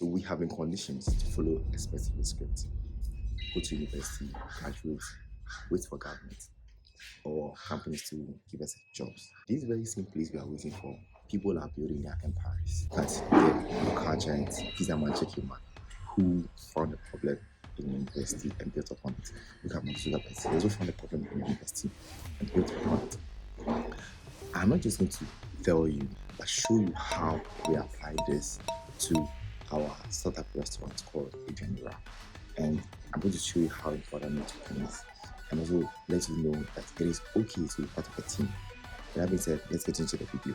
So we have been conditioned to follow a specific script. Go to university, graduate, wait for government or companies to give us jobs. This very same place we are waiting for, people are building their empires. That's the local giant, Pizza Man, Chicken Man, who found a problem in university and built upon it. Look at Mark Zuckerberg. He also found a problem in university and built upon it. I'm not just going to tell you, but show you how we apply this to our startup restaurant called Adrian. And I'm going to show you how important networking is. And also let you know that it is okay to be part of a team. With that being said, let's get into the video.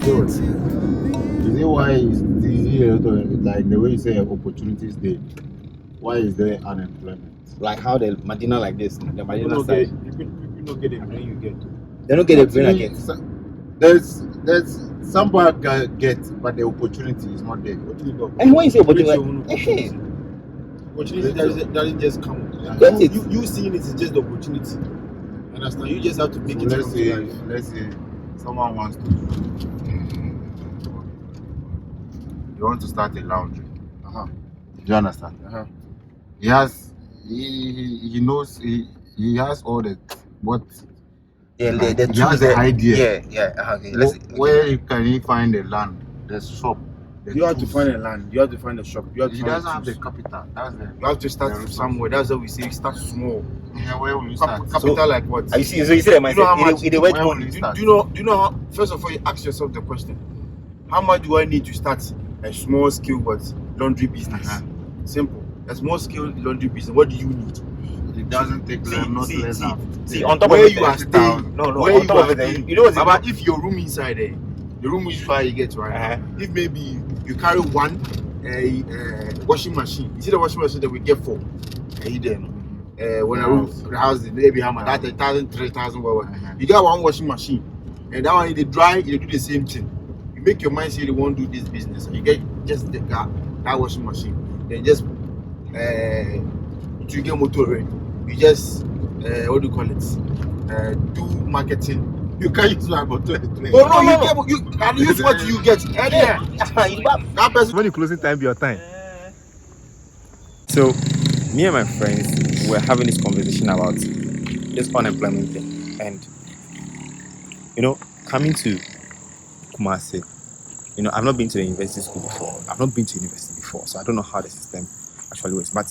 Good. Is it why is here like the way you say opportunities there? Why is there unemployment? Like how the Medina like this, the Medina People side. don't get the brain you get. They don't get a brain again. There's somebody get, but the opportunity is not there. And when you say opportunity, Opportunity doesn't just come. You seeing it is just the opportunity. Understand? You just have to make So it. let's say someone wants to. You want to start a laundry. Do you understand? He knows he has all the what. Yeah, Like, the he has the idea. Okay. Where can he find the land, the shop? You have to find a land. You have to find a shop. You have to He find doesn't have the tools. capital. That's the. You have to start somewhere. That's what we say. Start small. Yeah, where will you start? Capital like what? You see, so you see the You know how much? mindset. Where will you start? Do you know how? First of all, you ask yourself the question: how much do I need to start a small scale laundry business? Simple. A small scale laundry business. What do you need? It doesn't take less than. See, on top Where of it, you are staying. No, Where on you top are of it, staying. you know what's But if your room inside there, the room is far you get right. If maybe you carry one washing machine, you see the washing machine that we get for when I roof the house maybe how much that 1,000, 3,000 whatever. You got one washing machine, and that one they dry, you do the same thing. You make your mind say you want to do this business, and you get just that washing machine, then just to get motor ready. You just what do you call it? Do marketing. You can't use my motor. You can use what you get. That person. When you closing time, be your time. So, me and my friends were having this conversation about this unemployment thing, and coming to Kumasi, I've not been to the university school before. I've not been to university before, so I don't know how the system actually works. But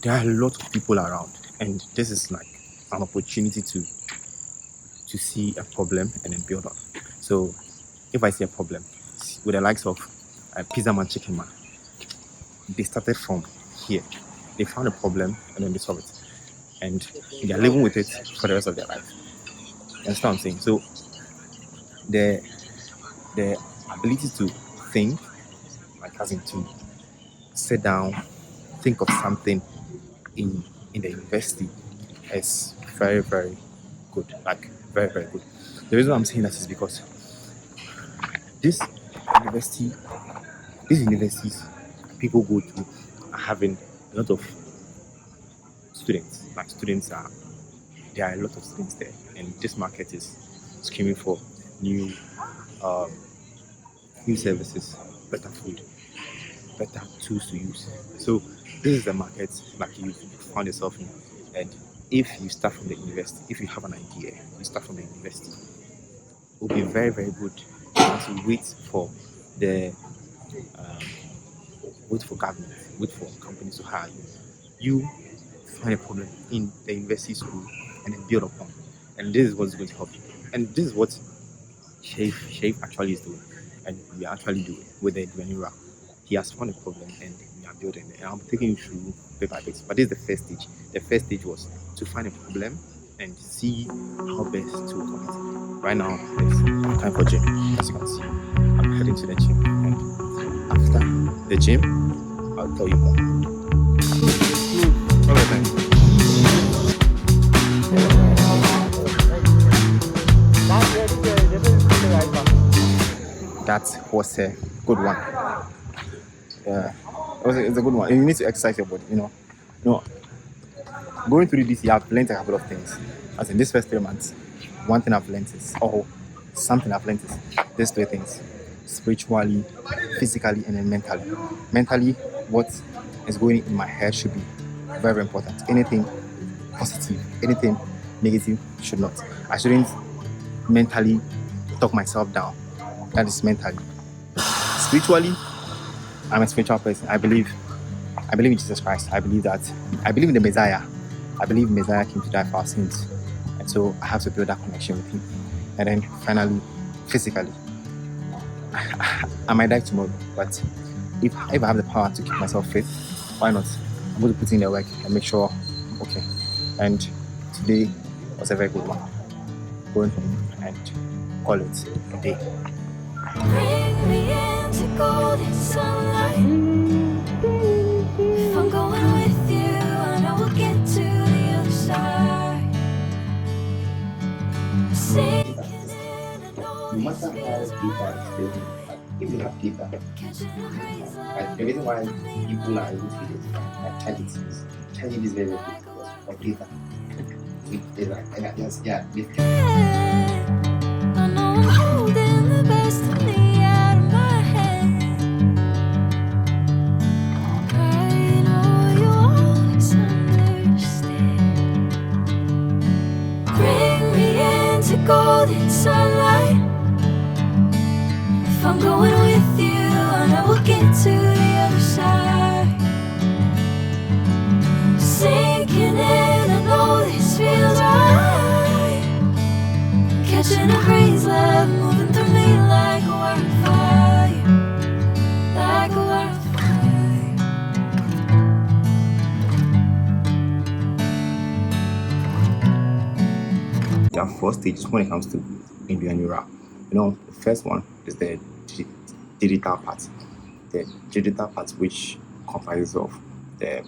there are a lot of people around, and this is like an opportunity to see a problem and then build on. So, if I see a problem with the likes of Pizza Man, Chicken Man, they started from here. They found a problem and then they solved it, and they are living with it for the rest of their life. You understand what I'm saying? So the ability to think, like as in to sit down, think of something in the university is very, very good. Like very, very good. The reason I'm saying that is because these universities people go to are having a lot of students. Like there are a lot of students there, and this market is screaming for new services, better food, better tools to use. So this is the market like you found yourself in. And if you start from the university, if you have an idea, you start from the university, it will be very, very good to wait for the wait for government, wait for companies to hire you. You find a problem in the university school and then build upon. And this is what's going to help you. And this is what Shaif actually is doing. And we are actually doing with the Dwenira. He has found a problem and we are building it. And I'm taking you through bit by bit. But this is the first stage. The first stage was to find a problem and see how best to overcome it. Right now, it's time for gym. As you can see, I'm heading to the gym. And after the gym, I'll tell you more. All right, then. That was a good one. Yeah, it's a good one. You need to exercise your body. Going through this, you have learned a couple of things. As in this first 3 months, one thing I've learned is, or something I've learned is these three things: spiritually, physically, and then mentally. Mentally, what is going in my head should be very important. Anything positive, anything negative should not. I shouldn't mentally talk myself down. That is mentally. Spiritually, I'm a spiritual person. I believe in Jesus Christ. I believe in the Messiah. I believe Messiah came to die for our sins. And so I have to build that connection with him. And then finally, physically, I might die tomorrow, but if I have the power to keep myself fit, why not? I'm going to put in the work and make sure I'm okay. And today was a very good one. Going home and call it a day. Bring me into golden sunlight. If I'm going with you, I know we'll get to the other side. Sinking in an No old matter how data is taken, if you have data, the reason why people are able to use it, like charging is very, very good because of data. I know I'm holding the best of me out of my head. I know you always understand. Bring me into golden sunlight. If I'm going with you, I know we'll get to the other side. Sinking in, I know this feels right. Catching a breeze, love moving through me like a wildfire, like a wildfire. There are 4 stages when it comes to Indianura. The first one is the digital part. The digital part, which comprises of the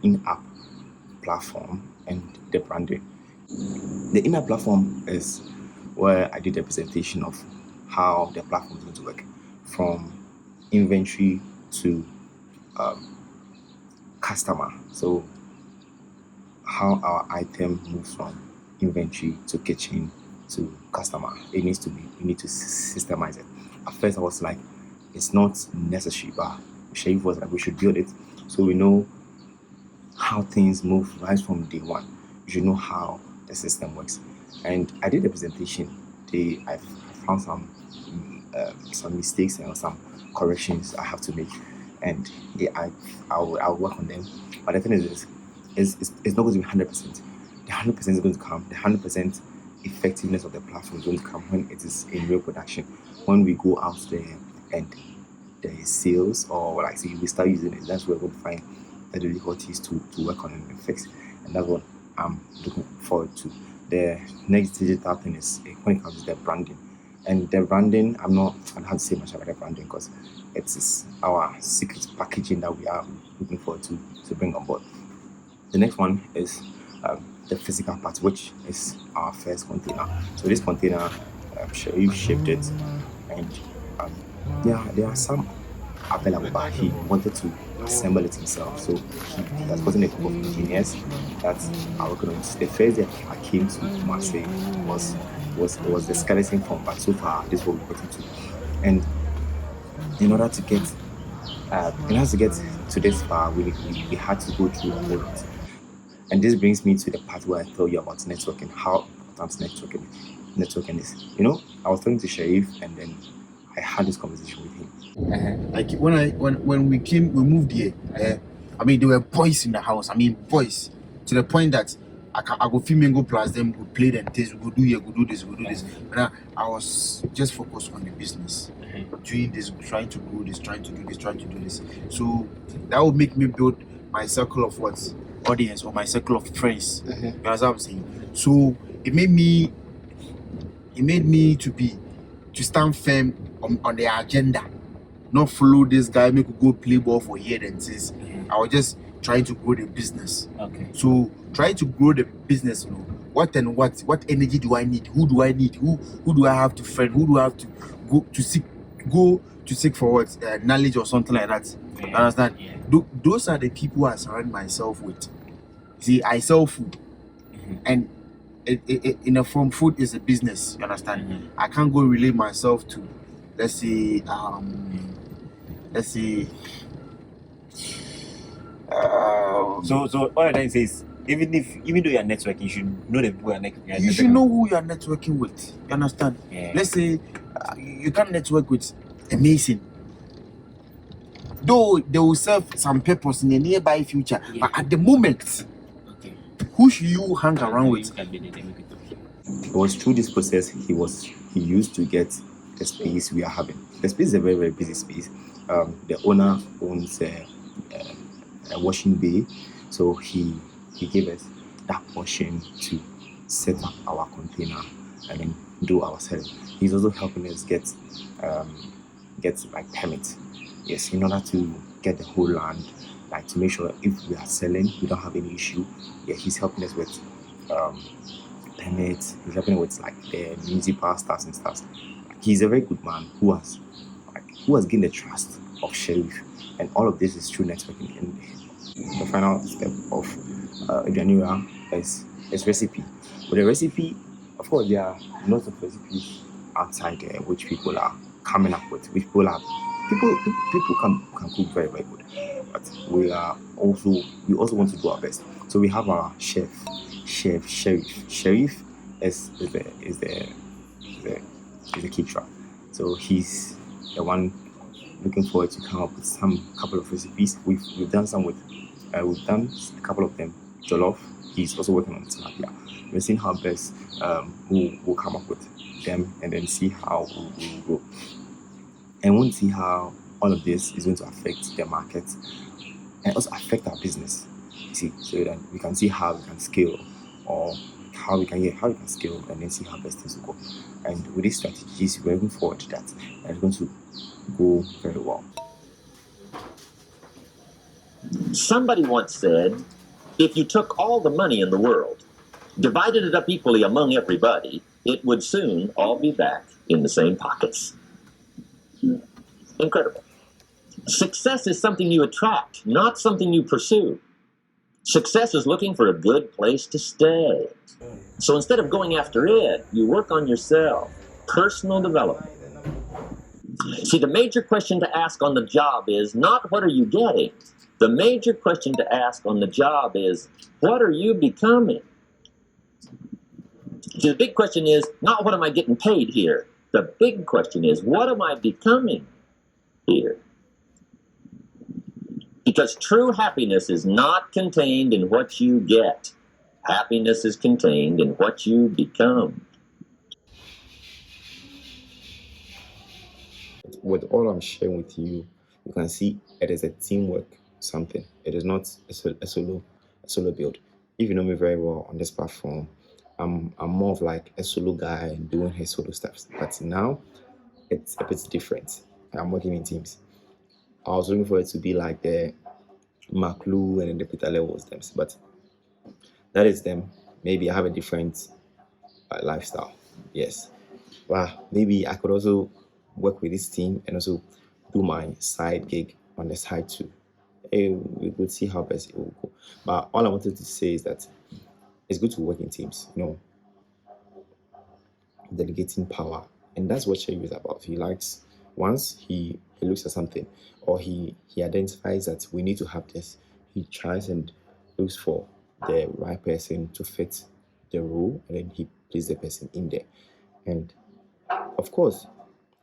in-app platform and the branding. The in-app platform is where I did a presentation of how the platform is going to work, from inventory to customer. So how our item moves from inventory to kitchen to customer. We need to systemize it. At first I was like, it's not necessary, but Sharif was like, we should build it so we know how things move right from day one. You should know how the system works. And I did a presentation. I found some mistakes and some corrections I have to make, and I'll work on them. But the thing is, it's not going to be 100%. The 100% is going to come. The 100% effectiveness of the platform is going to come when it is in real production. When we go out there and there is sales, or like say we start using it, that's where we're going to find the difficulties to work on and fix. And that's what I'm looking forward to. The next digital thing is when it comes to the branding. And the branding, I don't have to say much about the branding because it is our secret packaging that we are looking forward to bring on board. The next one is the physical part, which is our first container. So this container, Sharif shipped it, and there are some available, but he wanted to assemble it himself. So he has gotten a couple of engineers that are working on it. The first day I came to Kumasi was the skeleton form, but so far this is what we got into. And in order to get to this far, we had to go through a whole lot. And this brings me to the part where I tell you about networking, how important networking is. I was talking to Sharif, and then I had this conversation with him. Like when we moved here. I mean, there were boys in the house. I mean, boys, to the point that I go film and go plus them, we play and this, we go do here, we go do this, we go do this. But I was just focused on the business, doing this, trying to do this, trying to do this, trying to do this. So that would make me build my circle of audience, or my circle of friends. You know what I'm saying? So it made me to stand firm on the agenda, not follow this guy, make you go play ball for here and this. I was just trying to grow the business. Okay. So trying to grow the business, what energy do I need? Who do I need? Who do I have to friend? Who do I have to go to seek for what knowledge or something like that? Yeah. You understand? Yeah. Those are the people I surround myself with. See, I sell food, and in a form, food is a business. You understand? I can't go relate myself to, let's say, So all I'm trying to say is, even though you're networking, you should know the people you're networking. You should know who you are networking with. You understand? Yeah. Let's say you can't network with a mason, though they will serve some purpose in the nearby future. Yeah. But at the moment, Okay. who should you hang around with? It was through this process he used to get the space we are having. The space is a very, very busy space. The owner owns a washing bay, so he gave us that portion to set up our container and then do our selling. He's also helping us get like permits, yes, in order to get the whole land, like to make sure if we are selling, we don't have any issue. Yeah, he's helping us with permits. He's helping with like the municipal stuff and stuff. He's a very good man who has gained the trust of Sheriff, and all of this is through networking. And the final step of January is recipe. With the recipe, of course, there are lots of recipes outside there which people are coming up with, which people can cook very, very good. But we also want to do our best. So we have our chef Sheriff. Sheriff is the caterer. So he's the one looking forward to come up with couple of recipes. We've done some with we've done a couple of them jollof. He's also working on tilapia. We're seeing how best we'll come up with them and then see how we'll go. And we'll see how all of this is going to affect the market and also affect our business. You see, so that we can see how we can scale, or how we can scale, and then see how best things will go. And with these strategies, we're looking forward to that, and it's going to go very well. Somebody once said, if you took all the money in the world, divided it up equally among everybody, it would soon all be back in the same pockets. Incredible. Success is something you attract, not something you pursue. Success is looking for a good place to stay. So instead of going after it, you work on yourself. Personal development. See, the major question to ask on the job is not what are you getting? The major question to ask on the job is what are you becoming? See, the big question is not what am I getting paid here? The big question is what am I becoming here? Because true happiness is not contained in what you get. Happiness is contained in what you become. With all I'm sharing with you, you can see it is a teamwork something. It is not a solo build. If you know me very well on this platform, I'm more of like a solo guy doing his solo steps. But now it's a bit different. I'm working in teams. I was looking for it to be like the Maclu and then the Peter Levels them, but that is them. Maybe I have a different lifestyle. Yes. Well, maybe I could also work with this team and also do my side gig on the side too. We could see how best it will go. But all I wanted to say is that it's good to work in teams, delegating power. And that's what Shay is about. He likes, once he looks at something or he identifies that we need to have this, he tries and looks for the right person to fit the role, and then he places the person in there. And of course,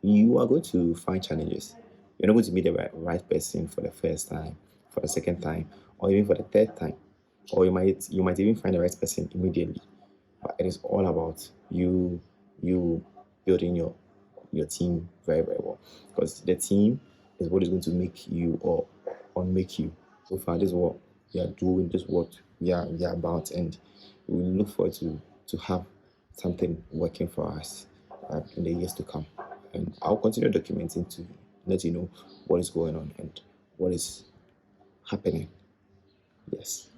you are going to find challenges. You're not going to meet the right person for the first time, for the second time, or even for the third time. Or you might even find the right person immediately. But it is all about you building your team very, very well. Because the team is what is going to make you or unmake you. So far, this is what we are doing, this is what we are about, and we look forward to have something working for us in the years to come. And I'll continue documenting to let you know what is going on and what is happening. Yes.